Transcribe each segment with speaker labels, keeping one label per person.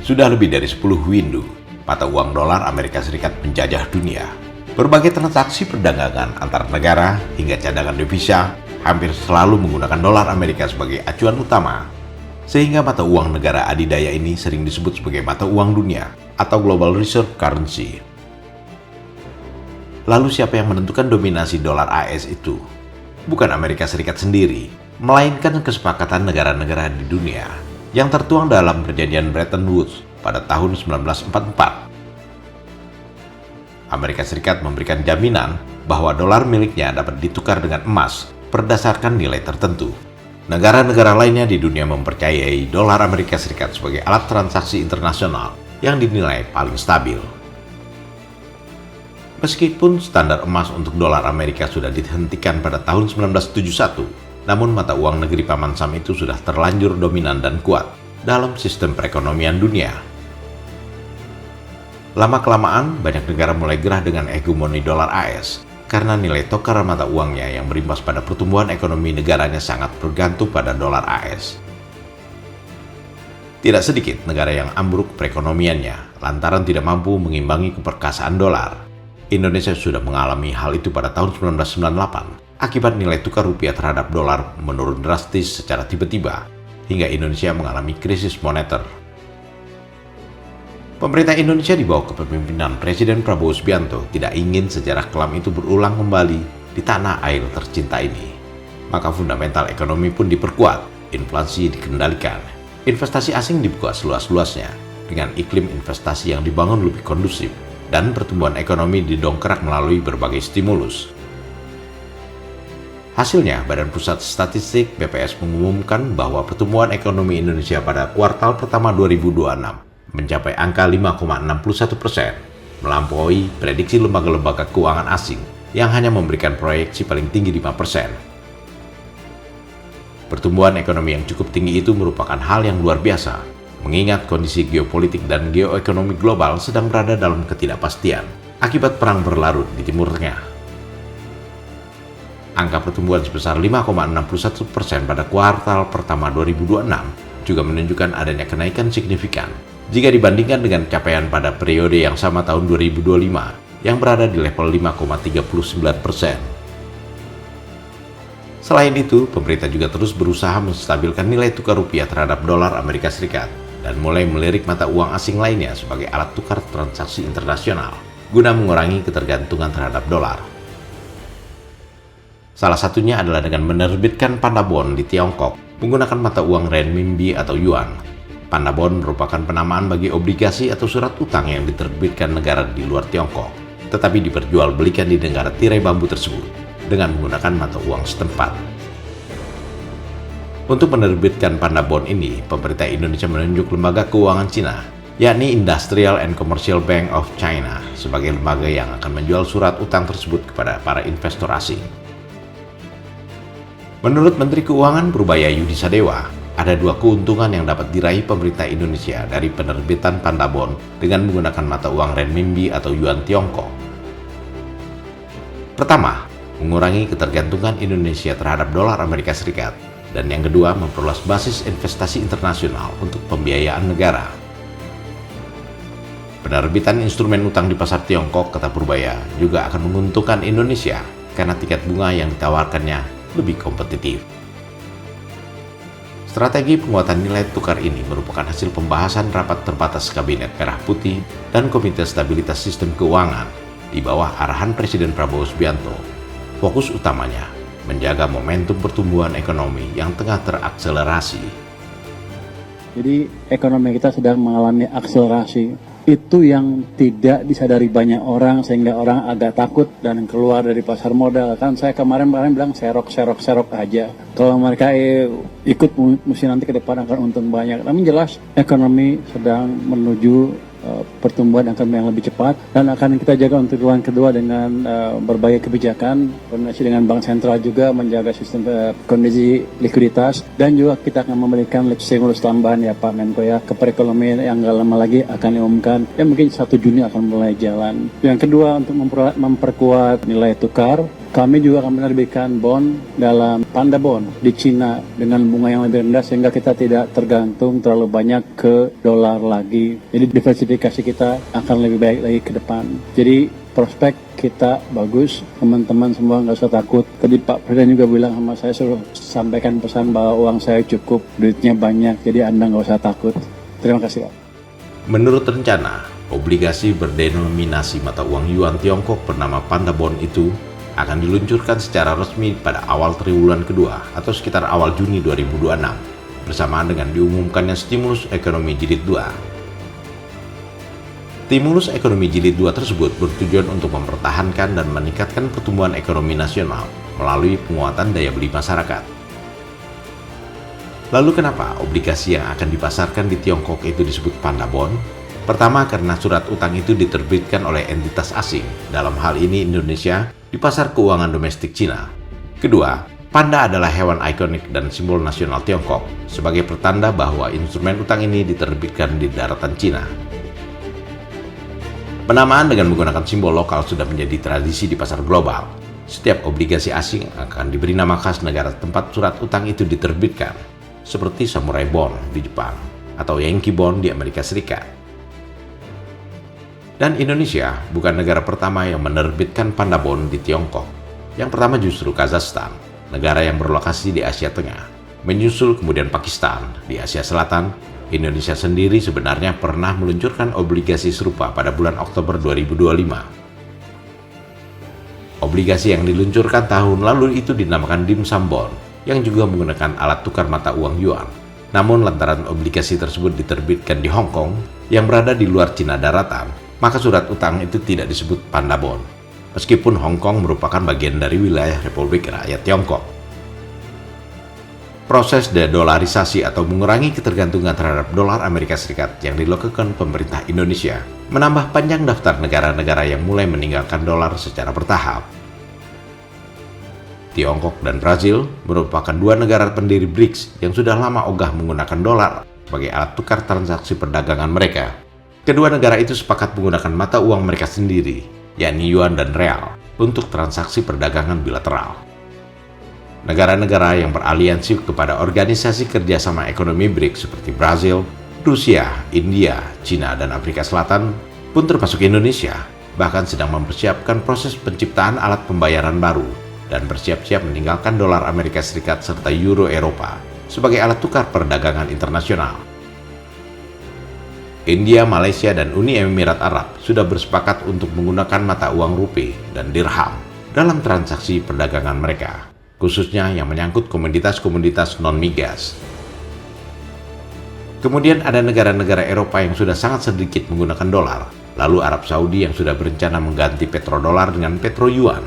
Speaker 1: Sudah lebih dari 10 windu, mata uang dolar Amerika Serikat menjajah dunia. Berbagai transaksi perdagangan antar negara hingga cadangan devisa hampir selalu menggunakan dolar Amerika sebagai acuan utama. Sehingga mata uang negara adidaya ini sering disebut sebagai mata uang dunia atau Global Reserve Currency. Lalu siapa yang menentukan dominasi dolar AS itu? Bukan Amerika Serikat sendiri, melainkan kesepakatan negara-negara di dunia yang tertuang dalam perjanjian Bretton Woods pada tahun 1944. Amerika Serikat memberikan jaminan bahwa dolar miliknya dapat ditukar dengan emas berdasarkan nilai tertentu. Negara-negara lainnya di dunia mempercayai dolar Amerika Serikat sebagai alat transaksi internasional yang dinilai paling stabil. Meskipun standar emas untuk dolar Amerika sudah dihentikan pada tahun 1971, namun mata uang negeri Paman Sam itu sudah terlanjur dominan dan kuat dalam sistem perekonomian dunia. Lama-kelamaan, banyak negara mulai gerah dengan hegemoni dolar AS karena nilai tukar mata uangnya yang berimbas pada pertumbuhan ekonomi negaranya sangat bergantung pada dolar AS. Tidak sedikit negara yang ambruk perekonomiannya lantaran tidak mampu mengimbangi keperkasaan dolar. Indonesia sudah mengalami hal itu pada tahun 1998 akibat nilai tukar rupiah terhadap dolar menurun drastis secara tiba-tiba hingga Indonesia mengalami krisis moneter. Pemerintah Indonesia di bawah kepemimpinan Presiden Prabowo Subianto tidak ingin sejarah kelam itu berulang kembali di tanah air tercinta ini. Maka fundamental ekonomi pun diperkuat, inflasi dikendalikan, investasi asing dibuka seluas-luasnya dengan iklim investasi yang dibangun lebih kondusif, dan pertumbuhan ekonomi didongkrak melalui berbagai stimulus. Hasilnya, Badan Pusat Statistik BPS mengumumkan bahwa pertumbuhan ekonomi Indonesia pada kuartal pertama 2026 mencapai angka 5,61%, melampaui prediksi lembaga-lembaga keuangan asing yang hanya memberikan proyeksi paling tinggi 5%. Pertumbuhan ekonomi yang cukup tinggi itu merupakan hal yang luar biasa, mengingat kondisi geopolitik dan geoekonomi global sedang berada dalam ketidakpastian akibat perang berlarut di Timur Tengah. Angka pertumbuhan sebesar 5,61% pada kuartal pertama 2026 juga menunjukkan adanya kenaikan signifikan jika dibandingkan dengan capaian pada periode yang sama tahun 2025 yang berada di level 5,39%. Selain itu, pemerintah juga terus berusaha menstabilkan nilai tukar rupiah terhadap dolar Amerika Serikat dan mulai melirik mata uang asing lainnya sebagai alat tukar transaksi internasional guna mengurangi ketergantungan terhadap dolar. Salah satunya adalah dengan menerbitkan pandabon di Tiongkok menggunakan mata uang renminbi atau yuan. Pandabon merupakan penamaan bagi obligasi atau surat utang yang diterbitkan negara di luar Tiongkok, tetapi diperjualbelikan di negara tirai bambu tersebut dengan menggunakan mata uang setempat. Untuk menerbitkan pandabon ini, pemerintah Indonesia menunjuk lembaga keuangan Cina, yakni Industrial and Commercial Bank of China, sebagai lembaga yang akan menjual surat utang tersebut kepada para investor asing. Menurut Menteri Keuangan Purbaya Yudi Sadewa, ada dua keuntungan yang dapat diraih pemerintah Indonesia dari penerbitan pandabon dengan menggunakan mata uang renminbi atau yuan Tiongkok. Pertama, mengurangi ketergantungan Indonesia terhadap dolar Amerika Serikat, dan yang kedua, memperluas basis investasi internasional untuk pembiayaan negara. Penerbitan instrumen utang di pasar Tiongkok, kata Purbaya, juga akan menguntungkan Indonesia karena tingkat bunga yang ditawarkannya lebih kompetitif. Strategi penguatan nilai tukar ini merupakan hasil pembahasan rapat terbatas Kabinet Merah Putih dan Komite Stabilitas Sistem Keuangan di bawah arahan Presiden Prabowo Subianto. Fokus utamanya menjaga momentum pertumbuhan ekonomi yang tengah terakselerasi.
Speaker 2: Jadi ekonomi kita sedang mengalami akselerasi. Itu yang tidak disadari banyak orang sehingga orang agak takut dan keluar dari pasar modal. Kan saya kemarin bilang serok aja. Kalau mereka ikut mesti nanti ke depan akan untung banyak. Namun jelas ekonomi sedang menuju pertumbuhan akan yang lebih cepat dan akan kita jaga untuk triwulan kedua dengan berbagai kebijakan koordinasi dengan Bank Sentral juga menjaga sistem kondisi likuiditas dan juga kita akan memberikan stimulus tambahan ya Pak Menko ya ke perekonomian yang gak lama lagi akan diumumkan ya mungkin 1 Juni akan mulai jalan. Yang kedua untuk memperkuat nilai tukar kami juga akan menerbitkan bond dalam 4 Panda Bond di Cina dengan bunga yang lebih rendah sehingga kita tidak tergantung terlalu banyak ke dolar lagi. Jadi diversifikasi kita akan lebih baik lagi ke depan. Jadi prospek kita bagus, teman-teman semua nggak usah takut. Tadi Pak Presiden juga bilang sama saya, suruh sampaikan pesan bahwa uang saya cukup, duitnya banyak, jadi Anda nggak usah takut. Terima kasih Pak.
Speaker 1: Menurut rencana, obligasi berdenominasi mata uang Yuan Tiongkok bernama Panda Bond itu akan diluncurkan secara resmi pada awal triwulan kedua atau sekitar awal Juni 2026 bersamaan dengan diumumkannya stimulus ekonomi jilid 2. Stimulus ekonomi jilid 2 tersebut bertujuan untuk mempertahankan dan meningkatkan pertumbuhan ekonomi nasional melalui penguatan daya beli masyarakat. Lalu kenapa obligasi yang akan dipasarkan di Tiongkok itu disebut Panda Bond? Pertama, karena surat utang itu diterbitkan oleh entitas asing, dalam hal ini Indonesia, di pasar keuangan domestik Cina. Kedua, panda adalah hewan ikonik dan simbol nasional Tiongkok, sebagai pertanda bahwa instrumen utang ini diterbitkan di daratan Cina. Penamaan dengan menggunakan simbol lokal sudah menjadi tradisi di pasar global. Setiap obligasi asing akan diberi nama khas negara tempat surat utang itu diterbitkan, seperti Samurai Bond di Jepang atau Yankee Bond di Amerika Serikat. Dan Indonesia bukan negara pertama yang menerbitkan Panda Bond di Tiongkok. Yang pertama justru Kazakhstan, negara yang berlokasi di Asia Tengah. Menyusul kemudian Pakistan di Asia Selatan. Indonesia sendiri sebenarnya pernah meluncurkan obligasi serupa pada bulan Oktober 2025. Obligasi yang diluncurkan tahun lalu itu dinamakan Dim Sum Bond, yang juga menggunakan alat tukar mata uang yuan. Namun lantaran obligasi tersebut diterbitkan di Hong Kong yang berada di luar Cina daratan, maka surat utang itu tidak disebut Panda Bond, meskipun Hong Kong merupakan bagian dari wilayah Republik Rakyat Tiongkok. Proses dedolarisasi atau mengurangi ketergantungan terhadap dolar Amerika Serikat yang dilakukan pemerintah Indonesia menambah panjang daftar negara-negara yang mulai meninggalkan dolar secara bertahap. Tiongkok dan Brazil merupakan dua negara pendiri BRICS yang sudah lama ogah menggunakan dolar sebagai alat tukar transaksi perdagangan mereka. Kedua negara itu sepakat menggunakan mata uang mereka sendiri, yakni yuan dan real, untuk transaksi perdagangan bilateral. Negara-negara yang beraliansi kepada Organisasi Kerjasama Ekonomi BRICS seperti Brazil, Rusia, India, Cina, dan Afrika Selatan pun termasuk Indonesia, bahkan sedang mempersiapkan proses penciptaan alat pembayaran baru dan bersiap-siap meninggalkan dolar Amerika Serikat serta euro Eropa sebagai alat tukar perdagangan internasional. India, Malaysia, dan Uni Emirat Arab sudah bersepakat untuk menggunakan mata uang rupiah dan dirham dalam transaksi perdagangan mereka, khususnya yang menyangkut komoditas-komoditas non-migas. Kemudian ada negara-negara Eropa yang sudah sangat sedikit menggunakan dolar, lalu Arab Saudi yang sudah berencana mengganti petrodolar dengan petro-yuan.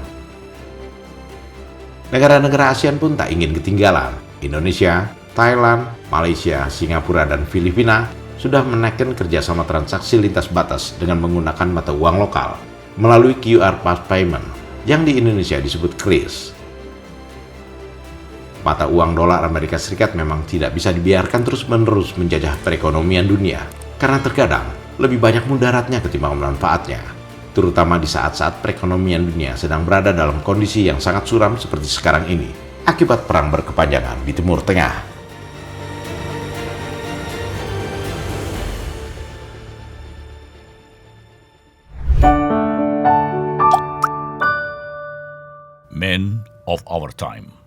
Speaker 1: Negara-negara ASEAN pun tak ingin ketinggalan. Indonesia, Thailand, Malaysia, Singapura, dan Filipina sudah menaikkan kerjasama transaksi lintas batas dengan menggunakan mata uang lokal melalui QR Pass Payment yang di Indonesia disebut KRIS. Mata uang dolar Amerika Serikat memang tidak bisa dibiarkan terus-menerus menjajah perekonomian dunia karena terkadang lebih banyak mudaratnya ketimbang manfaatnya, terutama di saat-saat perekonomian dunia sedang berada dalam kondisi yang sangat suram seperti sekarang ini akibat perang berkepanjangan di Timur Tengah.
Speaker 3: Men of our time.